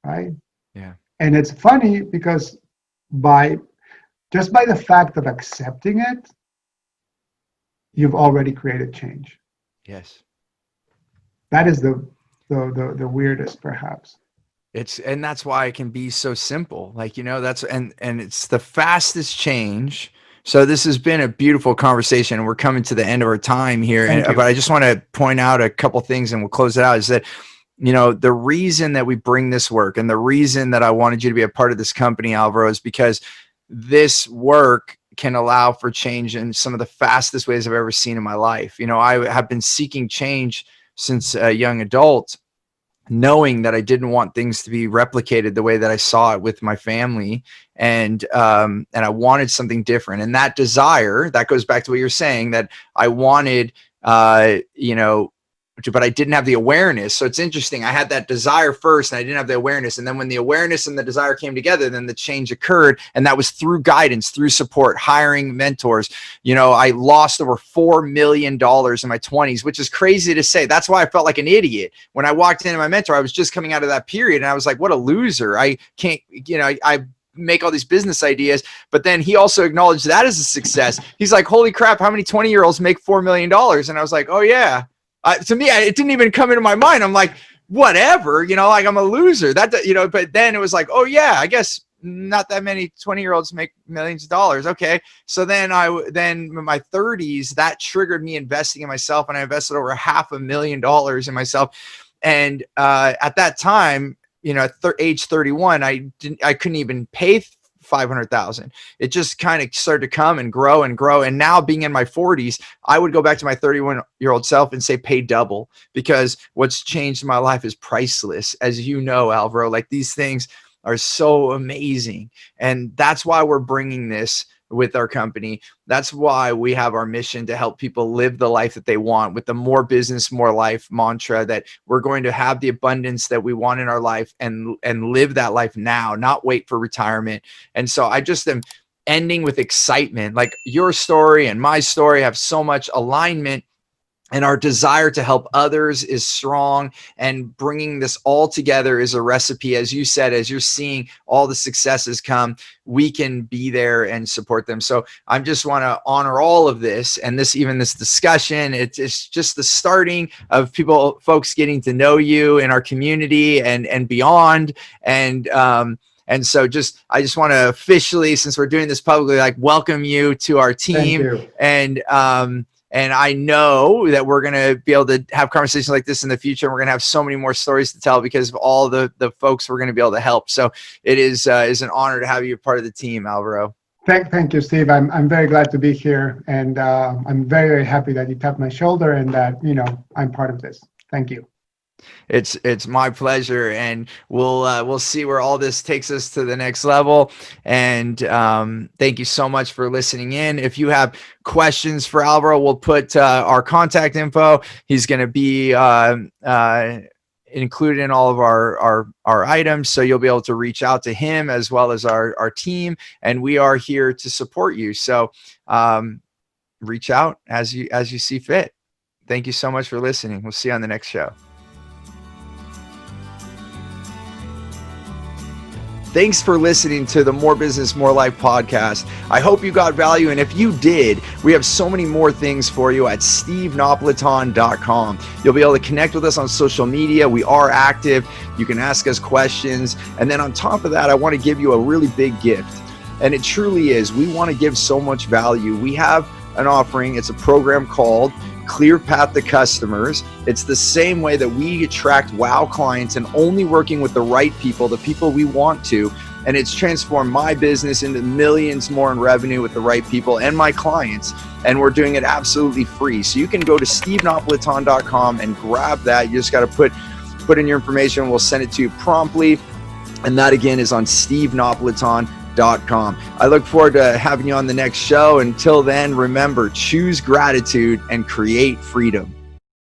B: Right.
A: Yeah.
B: And it's funny because just by the fact of accepting it, you've already created change.
A: Yes.
B: That is the weirdest, perhaps.
A: And that's why it can be so simple. Like, and it's the fastest change. So this has been a beautiful conversation, and we're coming to the end of our time here. But I just want to point out a couple things and we'll close it out, is that, the reason that we bring this work and the reason that I wanted you to be a part of this company, Alvaro, is because this work can allow for change in some of the fastest ways I've ever seen in my life. I have been seeking change since a young adult, knowing that I didn't want things to be replicated the way that I saw it with my family. And I wanted something different. And that desire, that goes back to what you're saying, that I wanted, but I didn't have the awareness. So it's interesting. I had that desire first and I didn't have the awareness. And then when the awareness and the desire came together, then the change occurred. And that was through guidance, through support, hiring mentors. I lost over $4 million in my 20s, which is crazy to say. That's why I felt like an idiot. When I walked into my mentor, I was just coming out of that period. And I was like, what a loser. I can't, I make all these business ideas, but then he also acknowledged that as a success. He's like, holy crap, how many 20-year-olds make $4 million? And I was like, oh yeah. To me, it didn't even come into my mind. I'm like, whatever, like I'm a loser. But then it was like, oh yeah, I guess not that many 20-year-olds make millions of dollars. Okay. So then in my 30s, that triggered me investing in myself, and I invested over $500,000 in myself. And at that time, at age 31, I couldn't even pay 500,000. It just kind of started to come and grow and grow. And now being in my 40s, I would go back to my 31-year-old self and say, pay double, because what's changed in my life is priceless. As you know, Alvaro, like these things are so amazing. And that's why we're bringing this with our company. That's why we have our mission to help people live the life that they want, with the more business, more life mantra, that we're going to have the abundance that we want in our life and live that life now, not wait for retirement. And so I just am ending with excitement. Like your story and my story have so much alignment, and our desire to help others is strong, and bringing this all together is a recipe. As you said, as you're seeing all the successes come, we can be there and support them. So I just want to honor all of this, and this discussion. It's just the starting of folks getting to know you in our community and beyond. And so I just want to officially, since we're doing this publicly, like welcome you to our team.
B: Thank you.
A: And I know that we're going to be able to have conversations like this in the future. And we're going to have so many more stories to tell because of all the folks we're going to be able to help. So it is an honor to have you part of the team, Alvaro.
B: Thank you, Steve. I'm very glad to be here. And I'm very, very happy that you tapped my shoulder and that, I'm part of this. Thank you.
A: It's my pleasure, and we'll see where all this takes us to the next level. And thank you so much for listening in. If you have questions for Alvaro, we'll put our contact info. He's going to be included in all of our items, so you'll be able to reach out to him as well as our team, and we are here to support you. So reach out as you see fit. Thank you so much for listening. We'll see you on the next show. Thanks for listening to the More Business, More Life podcast. I hope you got value. And if you did, we have so many more things for you at stevenapolitan.com. You'll be able to connect with us on social media. We are active. You can ask us questions. And then on top of that, I want to give you a really big gift. And it truly is. We want to give so much value. We have an offering. It's a program called Clear Path to Customers. It's the same way that we attract wow clients and only working with the right people, the people we want to. And it's transformed my business into millions more in revenue with the right people and my clients. And we're doing it absolutely free. So you can go to stevenapolitan.com and grab that. You just got to put in your information. We'll send it to you promptly. And that again is on stevenapolitan.com. I look forward to having you on the next show. Until then, remember, choose gratitude and create freedom.